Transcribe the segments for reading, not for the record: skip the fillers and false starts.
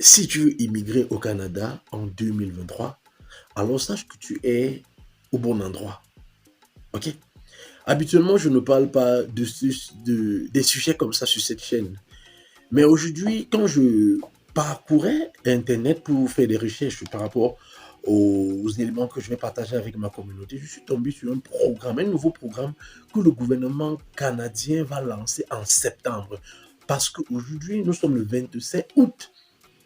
Si tu veux immigrer au Canada en 2023, alors sache que tu es au bon endroit. Ok? Habituellement, je ne parle pas des sujets comme ça sur cette chaîne. Mais aujourd'hui, quand je parcourais Internet pour faire des recherches par rapport aux éléments que je vais partager avec ma communauté, je suis tombé sur un nouveau programme que le gouvernement canadien va lancer en septembre. Parce qu'aujourd'hui, nous sommes le 27 août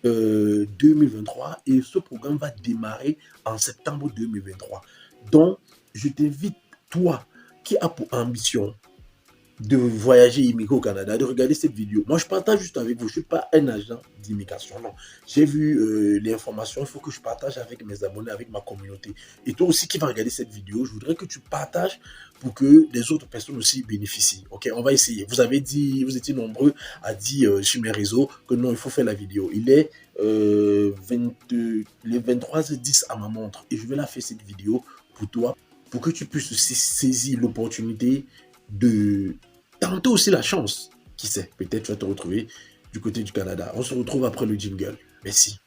2023 et ce programme va démarrer en septembre 2023. Donc, je t'invite, toi qui as pour ambition de voyager, immigrer au Canada, de regarder cette vidéo. Moi, je partage juste avec vous. Je ne suis pas un agent d'immigration, non. J'ai vu l'information, il faut que je partage avec mes abonnés, avec ma communauté. Et toi aussi qui vas regarder cette vidéo, je voudrais que tu partages pour que les autres personnes aussi bénéficient. Ok, on va essayer. Vous avez dit, vous étiez nombreux à dire sur mes réseaux que non, il faut faire la vidéo. Il est les 23h10 à ma montre et je vais la faire cette vidéo pour toi, pour que tu puisses aussi saisir l'opportunité de tenter aussi la chance. Qui sait, peut-être tu vas te retrouver du côté du Canada. On se retrouve après le jingle. Merci.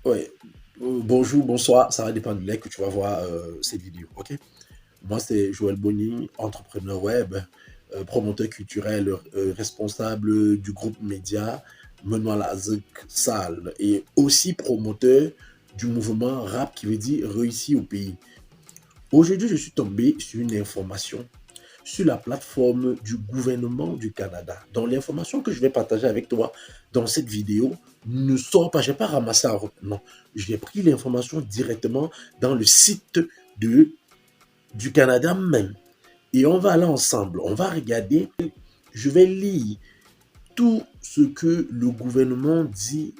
Ouais. Bonjour, bonsoir, ça va dépendre de l'heure que tu vas voir cette vidéo. Ok. Moi, c'est Joël Bonny, entrepreneur web, promoteur culturel, responsable du groupe média Menoir Lazek Salle et aussi promoteur du mouvement rap qui veut dire réussir au pays. Aujourd'hui, je suis tombé sur une information sur la plateforme du gouvernement du Canada. Donc, l'information que je vais partager avec toi dans cette vidéo ne sort pas, je n'ai pas ramassé à route, non. J'ai pris l'information directement dans le site du Canada même. Et on va aller ensemble, on va regarder, je vais lire tout ce que le gouvernement dit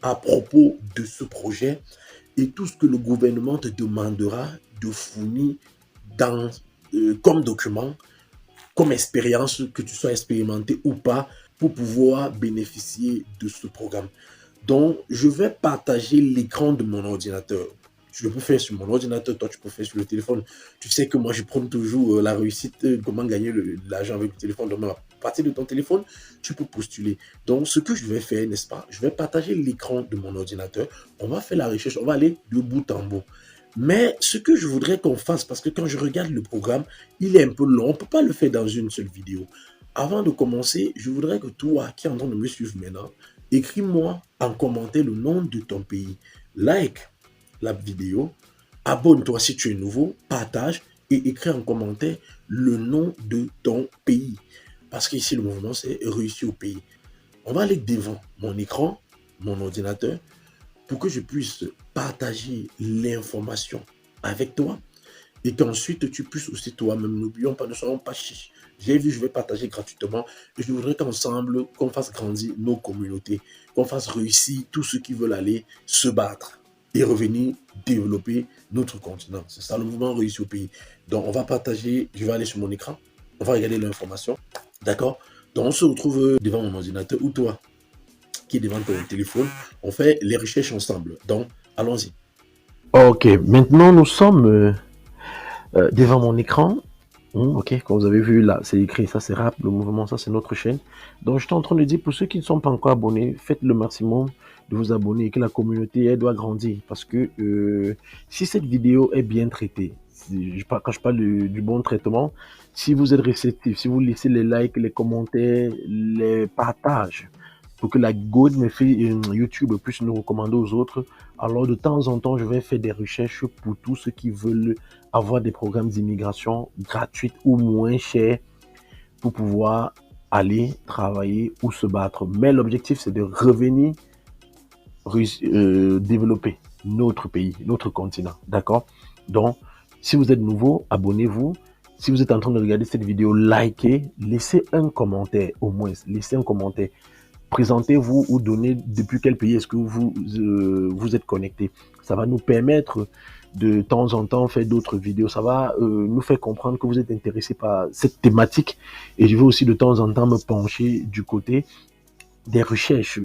à propos de ce projet et tout ce que le gouvernement te demandera de fournir dans, comme document, comme expérience, que tu sois expérimenté ou pas, pour pouvoir bénéficier de ce programme. Donc, je vais partager l'écran de mon ordinateur. Je peux faire sur mon ordinateur, toi tu peux faire sur le téléphone. Tu sais que moi je prends toujours la réussite, comment gagner l'argent avec le téléphone. Donc, à partir de ton téléphone, tu peux postuler. Donc, ce que je vais faire, n'est-ce pas, je vais partager l'écran de mon ordinateur. On va faire la recherche, on va aller de bout en bout. Mais ce que je voudrais qu'on fasse, parce que quand je regarde le programme, il est un peu long, on ne peut pas le faire dans une seule vidéo. Avant de commencer, je voudrais que toi qui es en train de me suivre maintenant, écris-moi en commentaire le nom de ton pays. Like la vidéo, abonne-toi si tu es nouveau, partage et écris en commentaire le nom de ton pays. Parce qu'ici, le mouvement, c'est réussir au pays. On va aller devant mon écran, mon ordinateur, pour que je puisse partager l'information avec toi et qu'ensuite tu puisses aussi toi-même, n'oublions pas, ne soyons pas chiches. J'ai vu, je vais partager gratuitement et je voudrais qu'ensemble, qu'on fasse grandir nos communautés, qu'on fasse réussir tous ceux qui veulent aller se battre et revenir développer notre continent. C'est ça le mouvement réussi au pays. Donc on va partager, je vais aller sur mon écran, on va regarder l'information, d'accord? Donc on se retrouve devant mon ordinateur ou toi qui est devant ton téléphone, on fait les recherches ensemble. Donc allons-y. Ok, maintenant nous sommes devant mon écran. Ok, comme vous avez vu là, c'est écrit, ça c'est Rap, le mouvement, ça c'est notre chaîne. Donc j'étais en train de dire, pour ceux qui ne sont pas encore abonnés, faites le maximum de vous abonner et que la communauté elle doit grandir. Parce que si cette vidéo est bien traitée, quand je parle du bon traitement, si vous êtes réceptif, si vous laissez les likes, les commentaires, les partages, pour que l'algorithme YouTube puisse nous recommander aux autres, alors de temps en temps, je vais faire des recherches pour tous ceux qui veulent avoir des programmes d'immigration gratuits ou moins chers pour pouvoir aller travailler ou se battre. Mais l'objectif, c'est de revenir développer notre pays, notre continent. D'accord? Donc, si vous êtes nouveau, abonnez-vous. Si vous êtes en train de regarder cette vidéo, likez, laissez un commentaire au moins. Laissez un commentaire. Présentez-vous ou donnez depuis quel pays est-ce que vous êtes connecté. Ça va nous permettre de temps en temps faire d'autres vidéos. Ça va nous faire comprendre que vous êtes intéressé par cette thématique. Et je vais aussi de temps en temps me pencher du côté des recherches.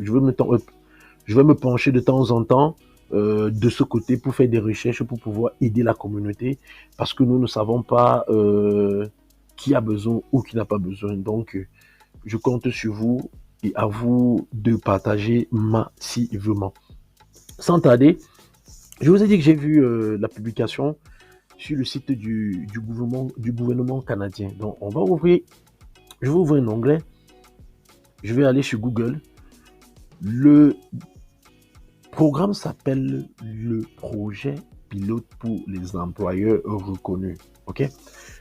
je vais me pencher de temps en temps de ce côté pour faire des recherches, pour pouvoir aider la communauté, parce que nous ne savons pas qui a besoin ou qui n'a pas besoin. Donc, je compte sur vous et à vous de partager massivement. Sans tarder, je vous ai dit que j'ai vu la publication sur le site du gouvernement canadien. Donc, je vais ouvrir un onglet, je vais aller sur Google. Le programme s'appelle le projet pilote pour les employeurs reconnus. Ok?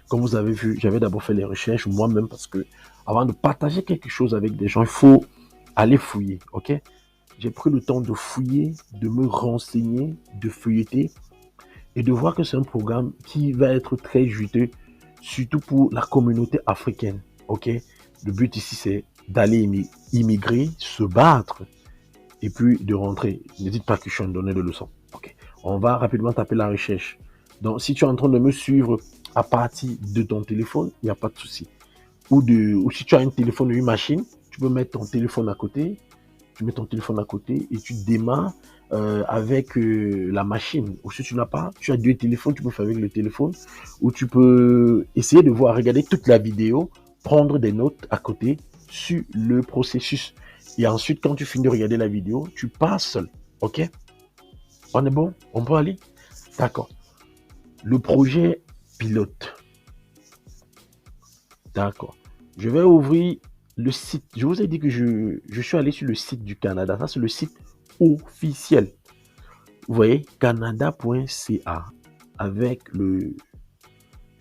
Comme vous avez vu, j'avais d'abord fait les recherches moi-même parce que avant de partager quelque chose avec des gens, il faut aller fouiller. Ok? J'ai pris le temps de fouiller, de me renseigner, de feuilleter et de voir que c'est un programme qui va être très juteux, surtout pour la communauté africaine. Ok? Le but ici, c'est d'aller immigrer, se battre et puis de rentrer. Ne dites pas que je suis en donné de leçons. Ok. On va rapidement taper la recherche. Donc, si tu es en train de me suivre à partir de ton téléphone, il n'y a pas de souci. Ou si tu as un téléphone ou une machine, tu peux mettre ton téléphone à côté. Tu mets ton téléphone à côté et tu démarres avec la machine. Ou si tu n'as pas, tu as deux téléphones, tu peux faire avec le téléphone. Ou tu peux essayer de voir, regarder toute la vidéo, prendre des notes à côté sur le processus. Et ensuite, quand tu finis de regarder la vidéo, tu passes seul. Ok? On est bon? On peut aller? D'accord. Le projet pilote. D'accord. Je vais ouvrir le site. Je vous ai dit que je suis allé sur le site du Canada. Ça, c'est le site officiel. Vous voyez, canada.ca avec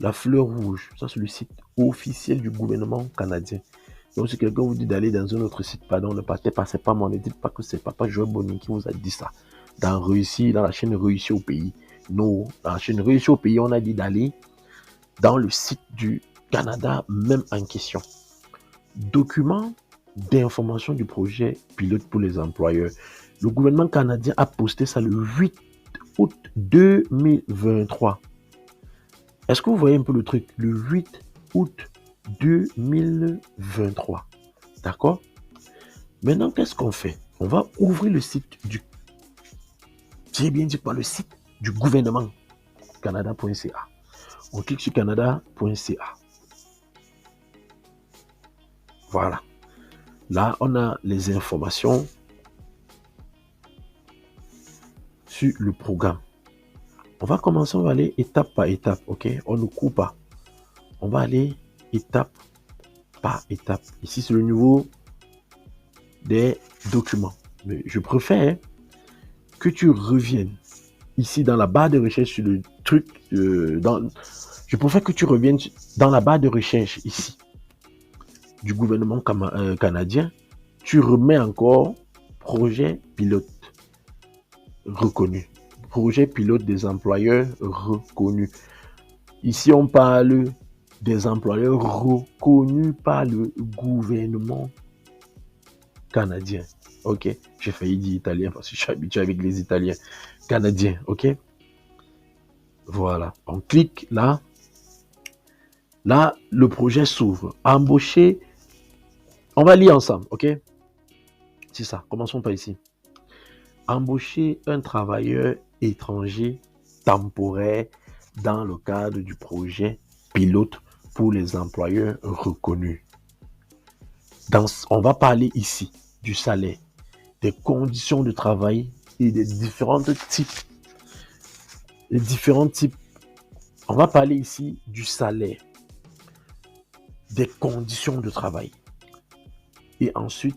la fleur rouge. Ça, c'est le site officiel du gouvernement canadien. Donc, si quelqu'un vous dit d'aller dans un autre site, pardon, ne partez pas, c'est pas moi. Ne dites pas que c'est Papa Joël Boni qui vous a dit ça. Dans la chaîne Réussir au pays. Non, dans la chaîne Réussir au pays, on a dit d'aller dans le site du Canada, même en question. Document d'information du projet pilote pour les employeurs. Le gouvernement canadien a posté ça le 8 août 2023. Est-ce que vous voyez un peu le truc? Le 8 août 2023. D'accord? Maintenant, qu'est-ce qu'on fait? On va ouvrir le site du... J'ai bien dit quoi? Le site du gouvernement. Canada.ca. On clique sur Canada.ca. Voilà. Là, on a les informations sur le programme. On va commencer, on va aller étape par étape, ok? On ne coupe pas. On va aller étape par étape. Ici, c'est le niveau des documents. Mais je préfère que tu reviennes ici dans la barre de recherche sur le truc. Je préfère que tu reviennes dans la barre de recherche ici du gouvernement canadien. Tu remets encore projet pilote reconnu. Projet pilote des employeurs reconnus. Ici, on parle des employeurs reconnus par le gouvernement canadien. Ok, j'ai failli dire italien parce que je suis habitué avec les Italiens. Canadiens, ok. Voilà, on clique là. Là, le projet s'ouvre. Embaucher. On va lire ensemble, ok. C'est ça, commençons par ici. Embaucher un travailleur étranger temporaire dans le cadre du projet pilote pour les employeurs reconnus. On va parler ici du salaire, des conditions de travail et des différents types. On va parler ici du salaire, des conditions de travail et ensuite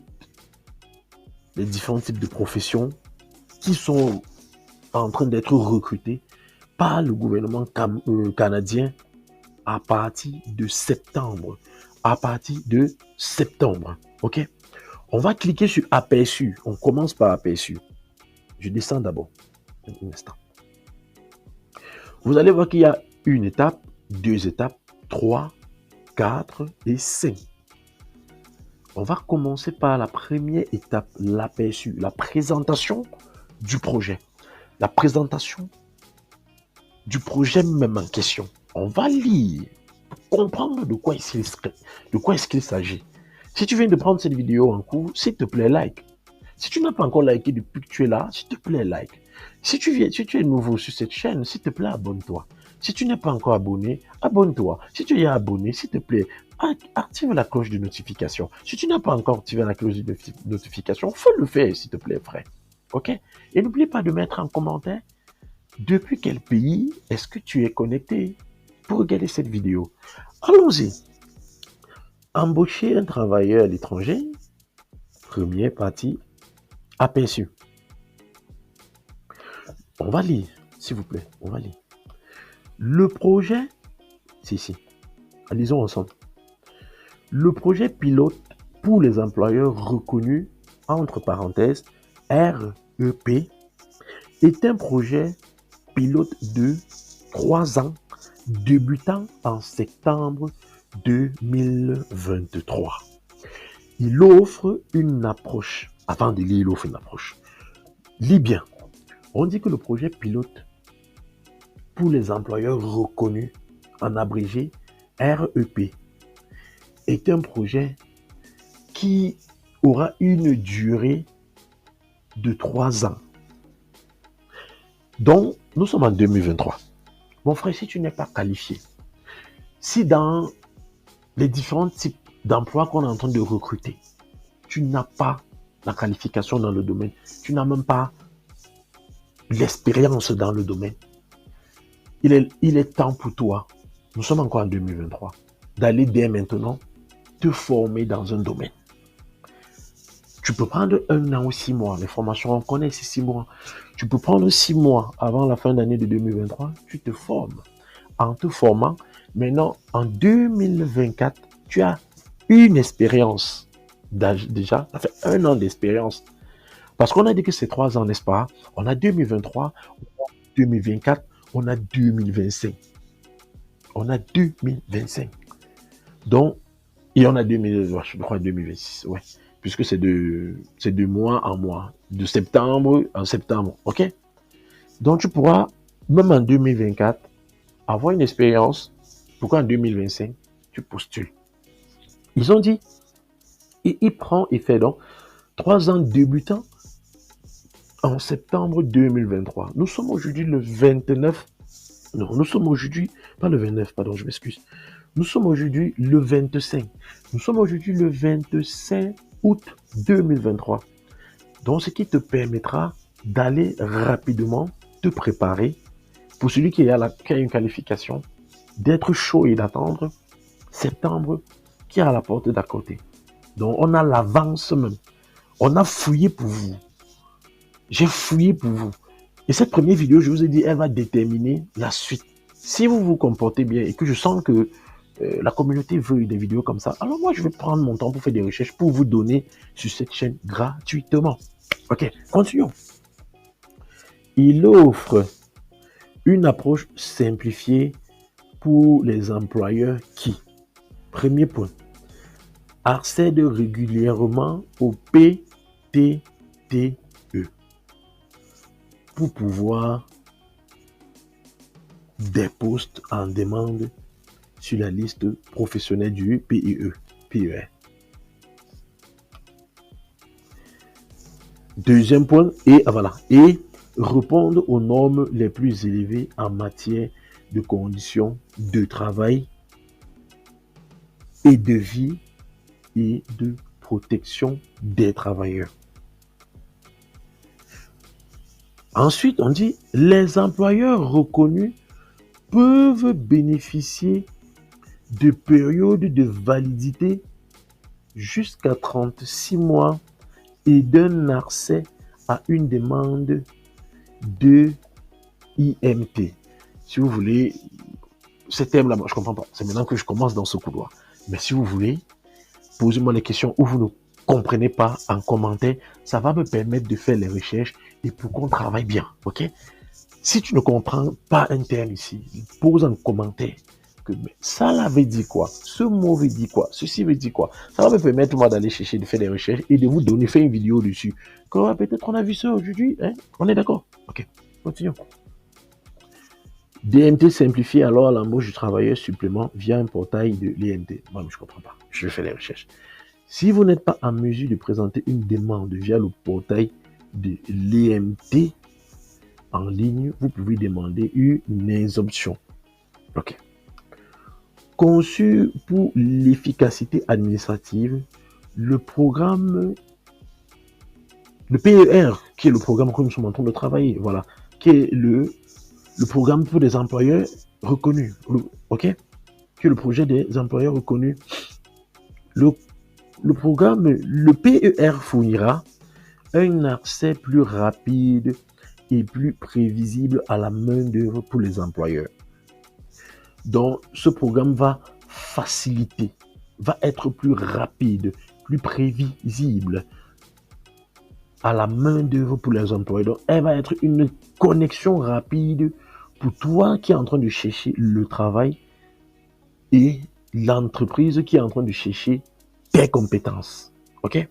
les différents types de professions qui sont en train d'être recrutés par le gouvernement canadien à partir de septembre. Ok? On va cliquer sur aperçu. On commence par aperçu. Je descends d'abord. Un instant. Vous allez voir qu'il y a une étape, 2 étapes, 3, 4 et 5. On va commencer par la première étape, l'aperçu, la présentation du projet. La présentation du projet même en question. On va lire pour comprendre de quoi est-ce qu'il s'agit. Si tu viens de prendre cette vidéo en cours, s'il te plaît, like. Si tu n'as pas encore liké depuis que tu es là, s'il te plaît, like. Si tu es nouveau sur cette chaîne, s'il te plaît, abonne-toi. Si tu n'es pas encore abonné, abonne-toi. Si tu es abonné, s'il te plaît, active la cloche de notification. Si tu n'as pas encore activé la cloche de notification, faut le faire, s'il te plaît, frère. OK? Et n'oublie pas de mettre en commentaire depuis quel pays est-ce que tu es connecté pour regarder cette vidéo. Allons-y. Embaucher un travailleur à l'étranger, première partie, aperçu. On va lire, s'il vous plaît, on va lire. Le projet, c'est ici. Lisons ensemble. Le projet pilote pour les employeurs reconnus, entre parenthèses, REP, est un projet pilote de 3 ans, débutant en septembre 2023. Il offre une approche. Avant de lire, il offre une approche. Lis bien. On dit que le projet pilote pour les employeurs reconnus, en abrégé REP, est un projet qui aura une durée de 3 ans. Donc, nous sommes en 2023. Mon frère, si tu n'es pas qualifié, si dans les différents types d'emplois qu'on est en train de recruter, tu n'as pas la qualification dans le domaine, tu n'as même pas l'expérience dans le domaine, il est temps pour toi, nous sommes encore en 2023, d'aller dès maintenant te former dans un domaine. Tu peux prendre 1 an ou 6 mois, les formations, on connaît ces 6 mois. Tu peux prendre 6 mois avant la fin d'année de 2023, tu te formes. En te formant, maintenant, en 2024, tu as une expérience. Déjà, ça fait 1 an d'expérience. Parce qu'on a dit que c'est 3 ans, n'est-ce pas? On a 2023, on a 2024, on a 2025. On a 2025. Donc, et on a 2026, ouais. Puisque c'est de mois en mois, de septembre en septembre, ok? Donc, tu pourras, même en 2024, avoir une expérience pour qu'en 2025, tu postules. Ils ont dit, il prend et fait donc 3 ans débutant en septembre 2023. Nous sommes aujourd'hui le 29, non, nous sommes aujourd'hui, pas le 29, pardon, je m'excuse. Nous sommes aujourd'hui le 25. Nous sommes aujourd'hui le 25 août 2023. Donc, ce qui te permettra d'aller rapidement te préparer pour celui qui a une qualification, d'être chaud et d'attendre septembre qui est à la porte d'à côté. Donc, on a l'avance même. On a fouillé pour vous. J'ai fouillé pour vous. Et cette première vidéo, je vous ai dit, elle va déterminer la suite. Si vous vous comportez bien et que je sens que la communauté veut des vidéos comme ça, alors moi, je vais prendre mon temps pour faire des recherches pour vous donner sur cette chaîne gratuitement. Ok, continuons. Il offre une approche simplifiée pour les employeurs qui, premier point, accèdent régulièrement au PTTE pour pouvoir des postes en demande sur la liste professionnelle du PER. Deuxième point, et répondre aux normes les plus élevées en matière de conditions de travail et de vie et de protection des travailleurs. Ensuite, on dit les employeurs reconnus peuvent bénéficier de périodes de validité jusqu'à 36 mois et d'un accès à une demande de IMT. Si vous voulez, ces thèmes-là, moi, je ne comprends pas. C'est maintenant que je commence dans ce couloir. Mais si vous voulez, posez-moi les questions où vous ne comprenez pas en commentaire. Ça va me permettre de faire les recherches et pour qu'on travaille bien. Ok? Si tu ne comprends pas un terme ici, pose un commentaire. Que ça là veut dire quoi? Ce mot veut dire quoi? Ceci veut dire quoi? Ça va me permettre moi d'aller chercher, de faire des recherches et de vous donner, faire une vidéo dessus. Peut-être on a vu ça aujourd'hui, hein? On est d'accord? Ok, continuons. DMT simplifie alors l'embauche du travailleur supplément via un portail de l'IMT. Moi, je ne comprends pas. Je vais faire les recherches. Si vous n'êtes pas en mesure de présenter une demande via le portail de l'EMT en ligne, vous pouvez demander une exemption. Ok. Conçu pour l'efficacité administrative, le programme, le PER, qui est le programme que nous sommes en train de travailler, voilà, qui est le programme pour des employeurs reconnus, ok, qui est le projet des employeurs reconnus. Le programme, le PER fournira un accès plus rapide et plus prévisible à la main-d'œuvre pour les employeurs. Donc, ce programme va faciliter, va être plus rapide, plus prévisible à la main-d'œuvre pour les employés. Donc, elle va être une connexion rapide pour toi qui est en train de chercher le travail et l'entreprise qui est en train de chercher tes compétences. OK?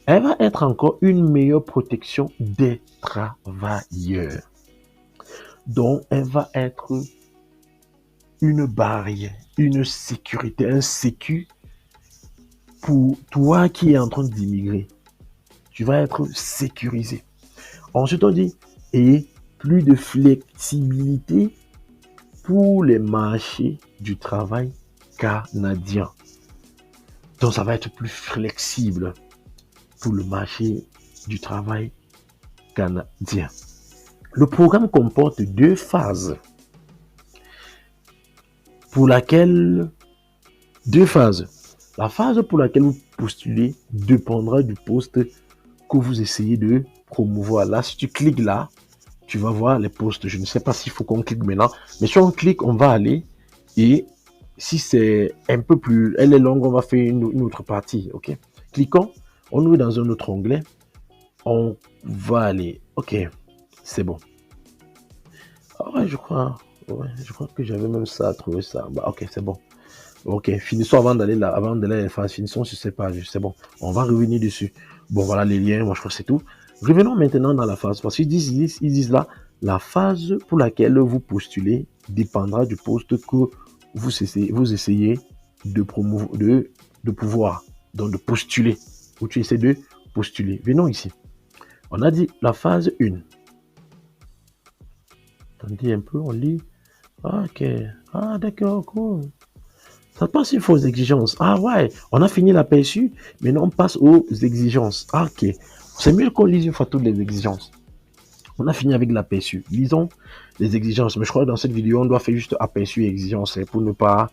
Elle va être encore une meilleure protection des travailleurs. Donc, elle va être une barrière, une sécurité, un sécu pour toi qui es en train d'immigrer. Tu vas être sécurisé. Ensuite, on dit, et plus de flexibilité pour les marchés du travail canadiens. Donc, ça va être plus flexible pour le marché du travail canadien. Le programme comporte 2 phases. Deux phases. La phase pour laquelle vous postulez dépendra du poste que vous essayez de promouvoir. Là, si tu cliques là, tu vas voir les postes. Je ne sais pas s'il faut qu'on clique maintenant, mais si on clique, on va aller. Et si c'est un peu plus, elle est longue, on va faire une autre partie. Ok. Cliquons. On ouvre dans un autre onglet. On va aller. Ok. C'est bon. Ah ouais, je crois que j'avais même ça à trouver ça. Bah, ok, c'est bon. Ok, finissons avant d'aller là, finissons sur ces pages. C'est bon. On va revenir dessus. Bon, voilà les liens. Moi, je crois que c'est tout. Revenons maintenant dans la phase. Parce qu'ils disent là, la phase pour laquelle vous postulez dépendra du poste que vous essayez de promouvoir, de pouvoir, donc de postuler. Où tu essaies de postuler. Venons ici. On a dit la phase 1. Attendez un peu, on lit. Ok. Ah, d'accord, cool. Ça passe une fausse exigence. Ah ouais, on a fini l'aperçu, maintenant on passe aux exigences. Ah, ok. C'est mieux qu'on lise une fois toutes les exigences. On a fini avec l'aperçu. Lisons les exigences. Mais je crois que dans cette vidéo, on doit faire juste aperçu et exigences pour ne pas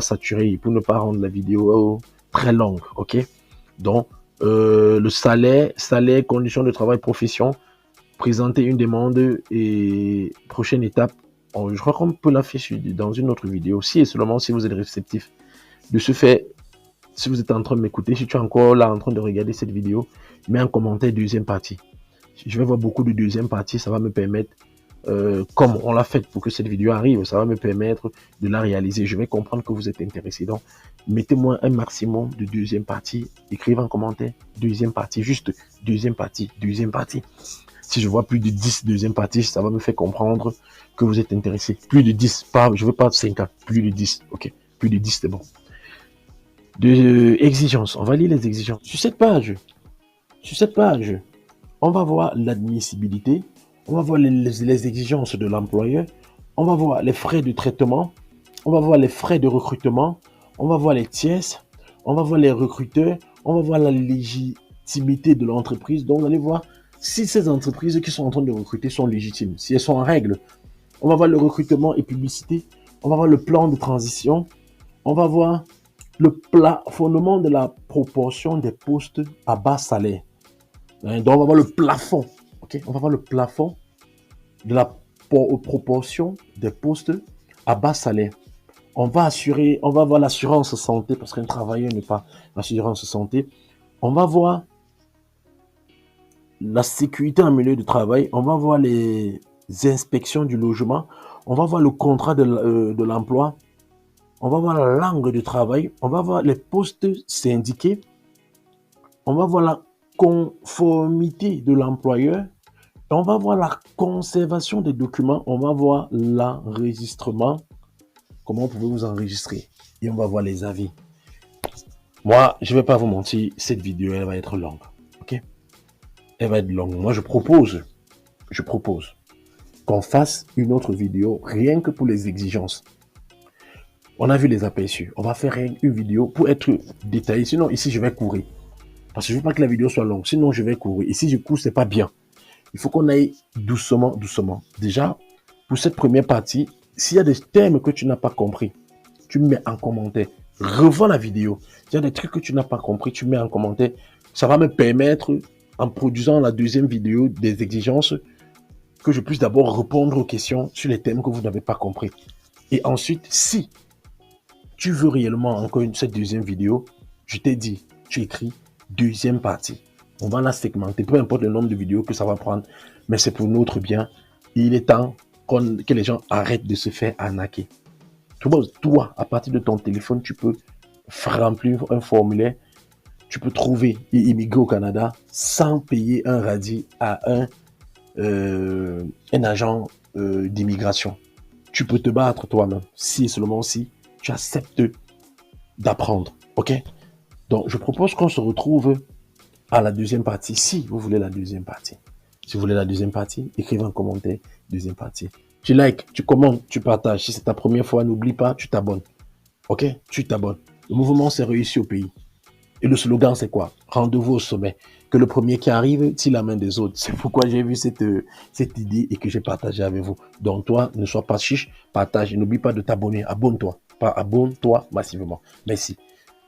saturer, pour ne pas rendre la vidéo très longue. Ok. Donc, le salaire, conditions de travail, profession, présenter une demande et prochaine étape. Je crois qu'on peut la faire dans une autre vidéo. Si et seulement si vous êtes réceptif. De ce fait, si vous êtes en train de m'écouter, si tu es encore là en train de regarder cette vidéo, mets un commentaire deuxième partie. Je vais voir beaucoup de deuxième partie. Ça va me permettre, comme on l'a fait pour que cette vidéo arrive, ça va me permettre de la réaliser. Je vais comprendre que vous êtes intéressé. Donc, mettez-moi un maximum de deuxième partie. Écrivez en commentaire deuxième partie. Juste deuxième partie. Deuxième partie. Si je vois plus de 10 deuxième partie, ça va me faire comprendre que vous êtes intéressé. Plus de 10, je veux pas 50, plus de 10. Ok, plus de 10, c'est bon. Exigences, on va lire les exigences. Sur cette page, on va voir l'admissibilité, on va voir les exigences de l'employeur, on va voir les frais de traitement, on va voir les frais de recrutement, on va voir les tiers, on va voir les recruteurs, on va voir la légitimité de l'entreprise. Donc, vous allez voir si ces entreprises qui sont en train de recruter sont légitimes, si elles sont en règle. On va voir le recrutement et publicité, on va voir le plan de transition, on va voir le plafonnement de la proportion des postes à bas salaire. Donc, on va voir le plafond. Okay? On va voir le plafond de la proportion des postes à bas salaire. On va voir l'assurance santé parce qu'un travailleur n'est pas l'assurance santé. On va voir la sécurité en milieu de travail. On va voir les inspections du logement. On va voir le contrat de l'emploi. On va voir la langue de travail. On va voir les postes syndiqués. On va voir la conformité de l'employeur. On va voir la conservation des documents. On va voir l'enregistrement. Comment vous pouvez vous enregistrer. Et on va voir les avis. Moi, je vais pas vous mentir, cette vidéo, elle va être longue. Ok? Elle va être longue. Moi, je propose qu'on fasse une autre vidéo rien que pour les exigences. On a vu les aperçus. On va faire une vidéo pour être détaillé. Sinon, ici, je vais courir. Parce que je veux pas que la vidéo soit longue. Sinon, je vais courir. Et si je cours, c'est pas bien. Il faut qu'on aille doucement, doucement. Déjà, pour cette première partie, s'il y a des thèmes que tu n'as pas compris, tu mets en commentaire. Revois la vidéo. S'il y a des trucs que tu n'as pas compris, tu mets en commentaire. Ça va me permettre, en produisant la deuxième vidéo des exigences, que je puisse d'abord répondre aux questions sur les thèmes que vous n'avez pas compris. Et ensuite, si tu veux réellement encore cette deuxième vidéo, je t'ai dit, tu écris deuxième partie. On va la segmenter, peu importe le nombre de vidéos que ça va prendre, mais c'est pour notre bien. Il est temps que les gens arrêtent de se faire arnaquer. Toi, à partir de ton téléphone, tu peux remplir un formulaire, tu peux trouver et immigrer au Canada sans payer un radis à un agent d'immigration. Tu peux te battre toi-même, si et seulement si tu acceptes d'apprendre. Ok? Donc, je propose qu'on se retrouve à la deuxième partie, si vous voulez la deuxième partie. Si vous voulez la deuxième partie, écrivez en commentaire deuxième partie. Tu likes, tu commentes, tu partages. Si c'est ta première fois, n'oublie pas, tu t'abonnes. Ok? Tu t'abonnes. Le mouvement s'est réussi au pays. Et le slogan, c'est quoi? Rendez-vous au sommet. Que le premier qui arrive tire la main des autres. C'est pourquoi j'ai vu cette idée et que j'ai partagé avec vous. Donc, toi, ne sois pas chiche, partage et n'oublie pas de t'abonner. Abonne-toi. Pas abonne-toi massivement. Merci.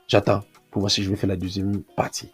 J'attends pour voir si je vais faire la deuxième partie.